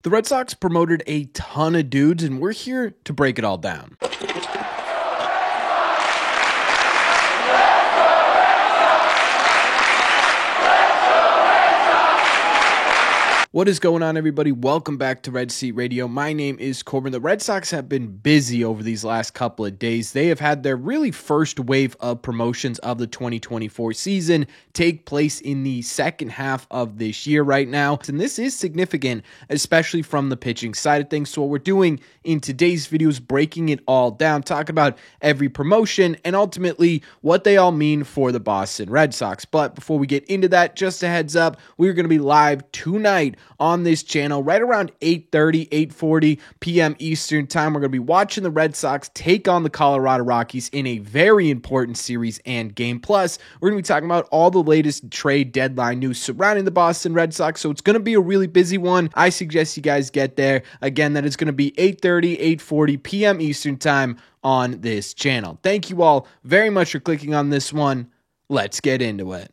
The Red Sox promoted a ton of dudes, and we're here to break it all down. What is going on, everybody? Welcome back to Red Seat Radio. My name is Corbin. The Red Sox have been busy over these last couple of days. They have had their really first wave of promotions of the 2024 season take place in the second half of this year right now. And this is significant, especially from the pitching side of things. So what we're doing in today's video is breaking it all down, talking about every promotion and ultimately what they all mean for the Boston Red Sox. But before we get into that, just a heads up, we're going to be live tonight on this channel right around 8:30, 8:40 p.m. Eastern time. We're going to be watching the Red Sox take on the Colorado Rockies in a very important series and game. Plus, we're going to be talking about all the latest trade deadline news surrounding the Boston Red Sox. So it's going to be a really busy one. I suggest you guys get there. Again, that is going to be 8:30, 8:40 p.m. Eastern time on this channel. Thank you all very much for clicking on this one. Let's get into it.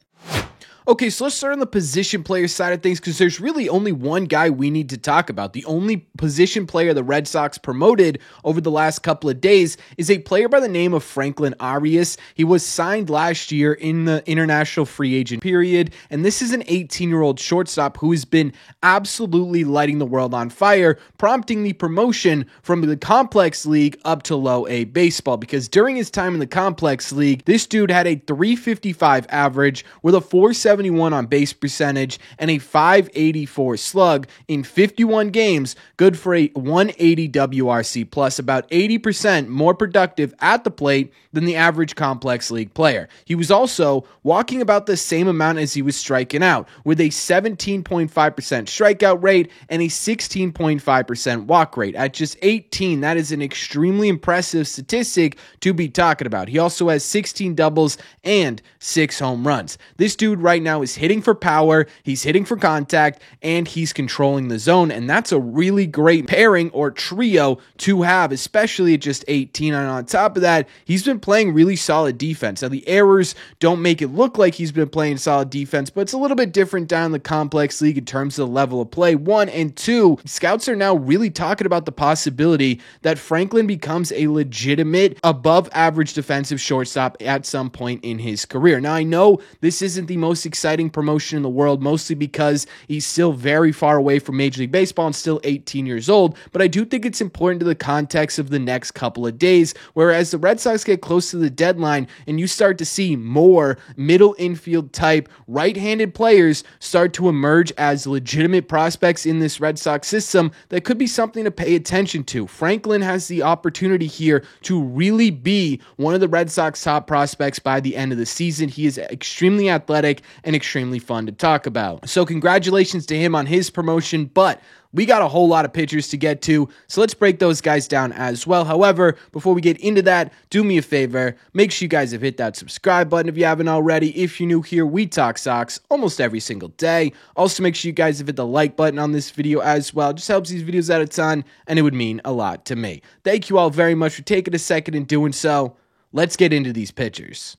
Okay, so let's start on the position player side of things because there's really only one guy we need to talk about. The only position player the Red Sox promoted over the last couple of days is a player by the name of Franklin Arias. He was signed last year in the international free agent period, and this is an 18-year-old shortstop who has been absolutely lighting the world on fire, prompting the promotion from the Complex League up to Low A baseball because during his time in the Complex League, this dude had a .355 average with a .471 on base percentage and a .584 slug in 51 games, good for a 180 WRC plus, about 80% more productive at the plate than the average Complex League player. He was also walking about the same amount as he was striking out, with a 17.5% strikeout rate and a 16.5% walk rate. At just 18, that is an extremely impressive statistic to be talking about. He also has 16 doubles and 6 home runs. This dude right now is hitting for power, he's hitting for contact, and he's controlling the zone, and that's a really great pairing or trio to have, especially at just 18. And on top of that, he's been playing really solid defense. Now, the errors don't make it look like he's been playing solid defense, but it's a little bit different down in the Complex League in terms of the level of play. 1 and 2, scouts are now really talking about the possibility that Franklin becomes a legitimate above average defensive shortstop at some point in his career. Now, I know this isn't the most exciting promotion in the world, mostly because he's still very far away from Major League Baseball and still 18 years old, but I do think it's important to the context of the next couple of days, whereas the Red Sox get close to the deadline and you start to see more middle infield type right-handed players start to emerge as legitimate prospects in this Red Sox system, that could be something to pay attention to. Franklin has the opportunity here to really be one of the Red Sox top prospects by the end of the season. He is extremely athletic and extremely fun to talk about. So congratulations to him on his promotion, but we got a whole lot of pitchers to get to, so let's break those guys down as well. However, before we get into that, do me a favor, make sure you guys have hit that subscribe button if you haven't already. If you're new here, we talk Sox almost every single day. Also, make sure you guys have hit the like button on this video as well. It just helps these videos out a ton, and it would mean a lot to me. Thank you all very much for taking a second and doing so. Let's get into these pitchers.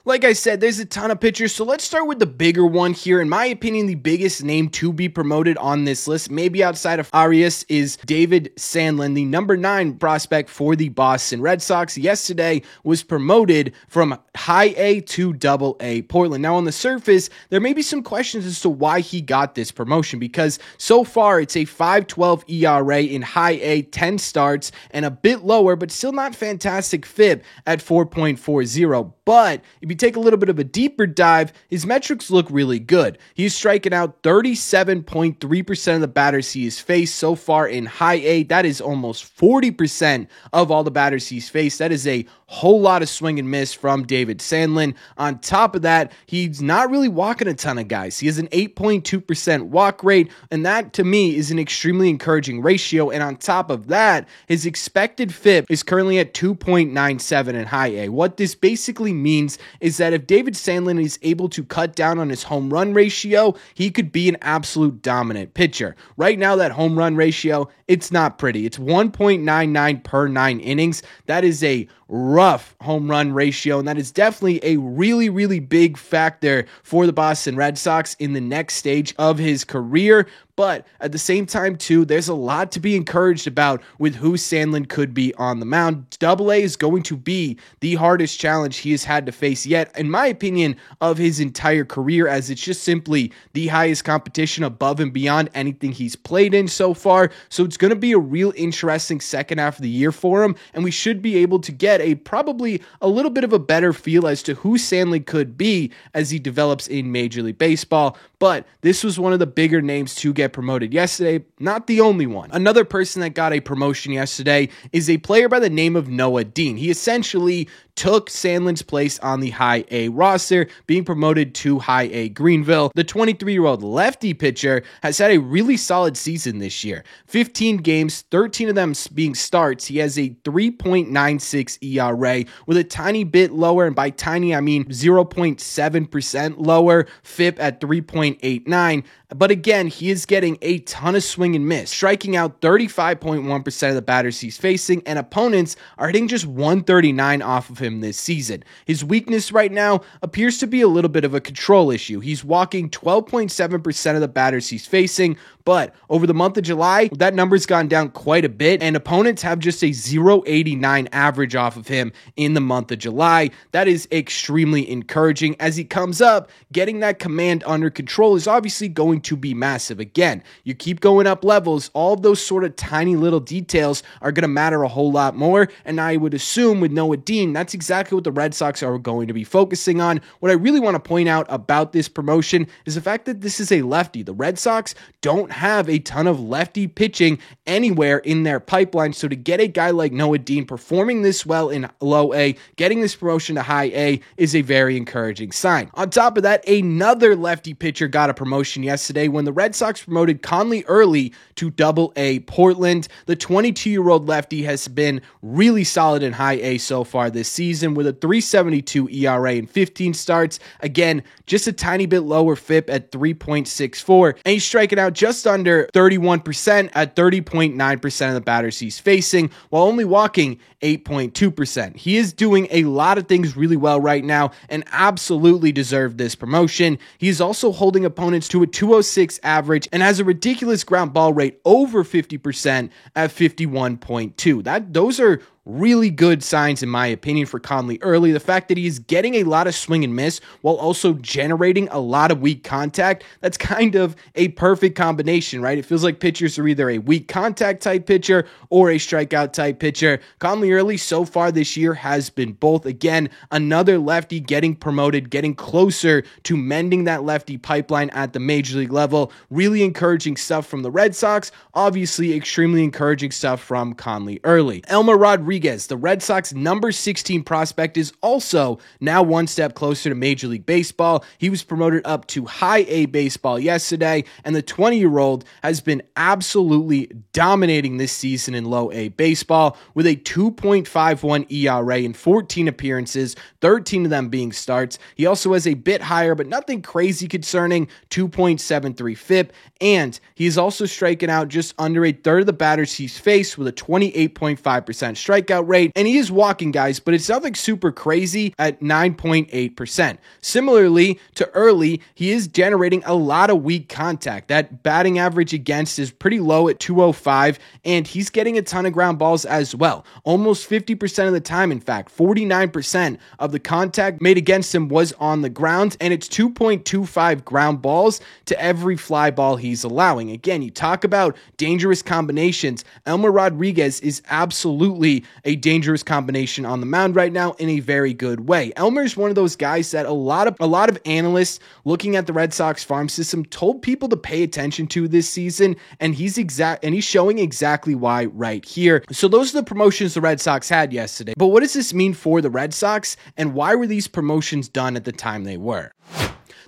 Like I said, there's a ton of pitchers, so let's start with the bigger one here. In my opinion, the biggest name to be promoted on this list, maybe outside of Arias, is David Sandlin, the number 9 prospect for the Boston Red Sox. Yesterday was promoted from High A to Double A Portland. Now, on the surface, there may be some questions as to why he got this promotion, because so far it's a 5.12 ERA in High A, 10 starts, and a bit lower, but still not fantastic FIP at 4.40. But if you take a little bit of a deeper dive, his metrics look really good. He's striking out 37.3% of the batters he has faced so far in High A. That is almost 40% of all the batters he's faced. That is a whole lot of swing and miss from David Sandlin. On top of that, he's not really walking a ton of guys. He has an 8.2% walk rate, and that to me is an extremely encouraging ratio. And on top of that, his expected FIP is currently at 2.97 in High A. What this basically means is that if David Sandlin is able to cut down on his home run ratio, he could be an absolute dominant pitcher. Right now, that home run ratio, it's not pretty. It's 1.99 per 9 innings. That is a rough home run ratio, and that is definitely a really, really big factor for the Boston Red Sox in the next stage of his career. But at the same time, too, there's a lot to be encouraged about with who Sandlin could be on the mound. Double A is going to be the hardest challenge he has had to face yet, in my opinion, of his entire career, as it's just simply the highest competition above and beyond anything he's played in so far. So it's going to be a real interesting second half of the year for him, and we should be able to get probably a little bit of a better feel as to who Sandlin could be as he develops in Major League Baseball. But this was one of the bigger names to get promoted yesterday, not the only one. Another person that got a promotion yesterday is a player by the name of Noah Dean. He essentially took Sandlin's place on the High A roster, being promoted to High A Greenville. The 23-year-old lefty pitcher has had a really solid season this year. 15 games, 13 of them being starts. He has a 3.96 ERA with a tiny bit lower, and by tiny I mean 0.7% lower, FIP at 3.89. But again, he is getting a ton of swing and miss, striking out 35.1% of the batters he's facing, and opponents are hitting just 139 off of him this season. His weakness right now appears to be a little bit of a control issue. He's walking 12.7% of the batters he's facing, but over the month of July, that number's gone down quite a bit, and opponents have just a 0.89 average off of him in the month of July. That is extremely encouraging. As he comes up, getting that command under control is obviously going to be massive. Again, you keep going up levels, all of those sort of tiny little details are going to matter a whole lot more, and I would assume with Noah Dean, that's exactly what the Red Sox are going to be focusing on. What I really want to point out about this promotion is the fact that this is a lefty. The Red Sox don't have a ton of lefty pitching anywhere in their pipeline, so to get a guy like Noah Dean performing this well in low A, getting this promotion to high A is a very encouraging sign. On top of that, another lefty pitcher got a promotion yesterday when the Red Sox promoted Conley Early to Double A Portland. The 22-year-old lefty has been really solid in high A so far this season with a 3.72 ERA in 15 starts. Again, just a tiny bit lower FIP at 3.64, and he's striking out just under 31% at 30.9% of the batters he's facing, while only walking 8.2%. He is doing a lot of things really well right now and absolutely deserved this promotion. He is also holding opponents to a 206 average and has a ridiculous ground ball rate over 50% at 51.2. Those are really good signs, in my opinion, for Conley Early. The fact that he is getting a lot of swing and miss while also generating a lot of weak contact, that's kind of a perfect combination, right? It feels like pitchers are either a weak contact type pitcher or a strikeout type pitcher. Conley Early so far this year has been both. Again, another lefty getting promoted, getting closer to mending that lefty pipeline at the major league level. Really encouraging stuff from the Red Sox. Obviously, extremely encouraging stuff from Conley Early. Elmer Rodriguez, the Red Sox number 16 prospect, is also now one step closer to Major League Baseball. He was promoted up to High A Baseball yesterday, and the 20-year-old has been absolutely dominating this season in Low A Baseball with a 2.51 ERA in 14 appearances, 13 of them being starts. He also has a bit higher, but nothing crazy concerning, 2.73 FIP, and he's also striking out just under a third of the batters he's faced with a 28.5% strikeout rate, and he is walking guys, but it's nothing super crazy at 9.8%. Similarly to Early, he is generating a lot of weak contact. That batting average against is pretty low at 205, and he's getting a ton of ground balls as well. Almost 50% of the time, in fact, 49% of the contact made against him was on the ground, and it's 2.25 ground balls to every fly ball he's allowing. Again, you talk about dangerous combinations. Elmer Rodriguez is absolutely a dangerous combination on the mound right now in a very good way. Elmer's one of those guys that a lot of analysts looking at the Red Sox farm system told people to pay attention to this season, and he's showing exactly why right here. So those are the promotions the Red Sox had yesterday. But what does this mean for the Red Sox, and why were these promotions done at the time they were?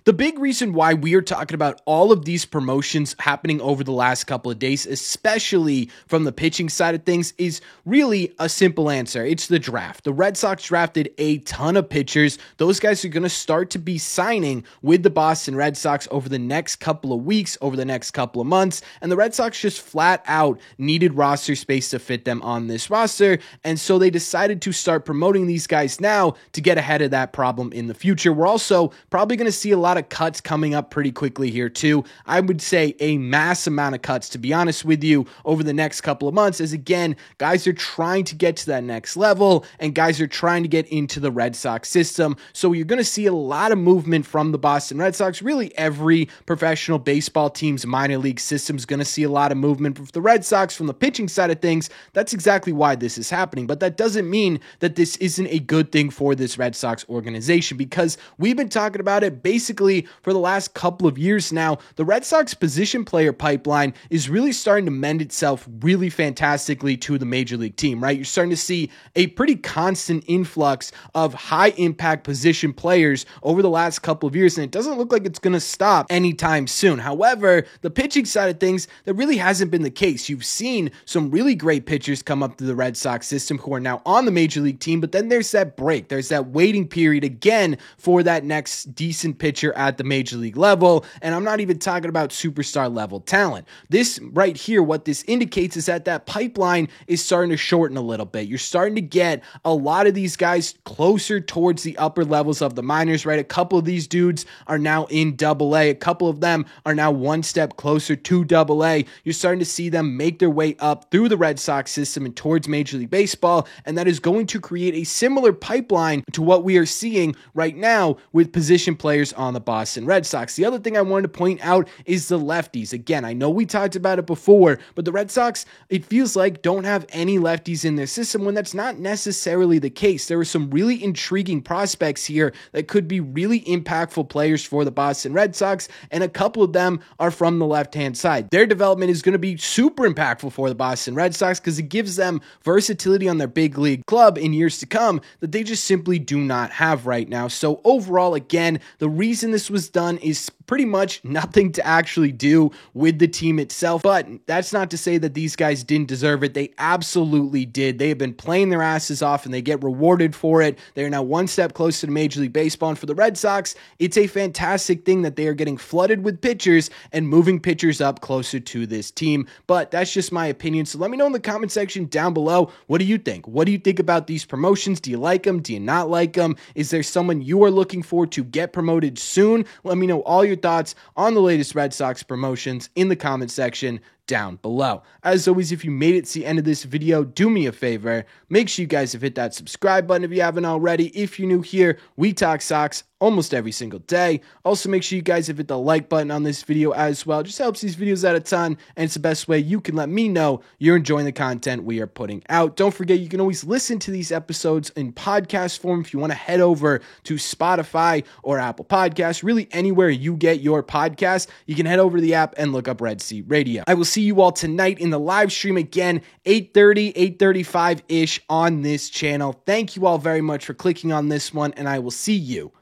The big reason why we are talking about all of these promotions happening over the last couple of days, especially from the pitching side of things, is really a simple answer. It's the draft. The Red Sox drafted a ton of pitchers. Those guys are going to start to be signing with the Boston Red Sox over the next couple of weeks, over the next couple of months, and the Red Sox just flat out needed roster space to fit them on this roster, and so they decided to start promoting these guys now to get ahead of that problem in the future. We're also probably going to see a lot lot of cuts coming up pretty quickly here too. I would say a mass amount of cuts, to be honest with you, over the next couple of months, as again, guys are trying to get to that next level and guys are trying to get into the Red Sox system. So you're going to see a lot of movement from the Boston Red Sox. Really, every professional baseball team's minor league system is going to see a lot of movement from the Red Sox from the pitching side of things. That's exactly why this is happening. But that doesn't mean that this isn't a good thing for this Red Sox organization, because we've been talking about it basically for the last couple of years now. The Red Sox position player pipeline is really starting to mend itself really fantastically to the major league team, right? You're starting to see a pretty constant influx of high impact position players over the last couple of years, and it doesn't look like it's going to stop anytime soon. However, the pitching side of things, that really hasn't been the case. You've seen some really great pitchers come up to the Red Sox system who are now on the major league team, but then there's that break. There's that waiting period again for that next decent pitcher at the major league level, and I'm not even talking about superstar level talent. This right here, what this indicates is that that pipeline is starting to shorten a little bit. You're starting to get a lot of these guys closer towards the upper levels of the minors, right? A couple of these dudes are now in Double-A. A couple of them are now one step closer to Double-A. You're starting to see them make their way up through the Red Sox system and towards Major League Baseball, and that is going to create a similar pipeline to what we are seeing right now with position players on the Boston Red Sox. The other thing I wanted to point out is the lefties. Again, I know we talked about it before, but the Red Sox, it feels like, don't have any lefties in their system when that's not necessarily the case. There are some really intriguing prospects here that could be really impactful players for the Boston Red Sox, and a couple of them are from the left-hand side. Their development is going to be super impactful for the Boston Red Sox because it gives them versatility on their big league club in years to come that they just simply do not have right now. So overall, again, the reason this was done is pretty much nothing to actually do with the team itself, but that's not to say that these guys didn't deserve it. They absolutely did. They have been playing their asses off and they get rewarded for it. They are now one step closer to Major League Baseball, and for the Red Sox, it's a fantastic thing that they are getting flooded with pitchers and moving pitchers up closer to this team. But that's just my opinion, so let me know in the comment section down below, what do you think? What do you think about these promotions? Do you like them? Do you not like them? Is there someone you are looking for to get promoted soon? Let me know all your thoughts on the latest Red Sox promotions in the comment section down below. As always, if you made it to the end of this video, do me a favor. Make sure you guys have hit that subscribe button if you haven't already. If you're new here, we talk Sox almost every single day. Also, make sure you guys have hit the like button on this video as well. It just helps these videos out a ton, and it's the best way you can let me know you're enjoying the content we are putting out. Don't forget, you can always listen to these episodes in podcast form if you want to head over to Spotify or Apple Podcasts. Really, anywhere you get your podcast, you can head over to the app and look up Red Seat Radio. I will see you all tonight in the live stream again, 8:30, 8:35-ish on this channel. Thank you all very much for clicking on this one, and I will see you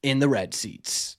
in the red seats.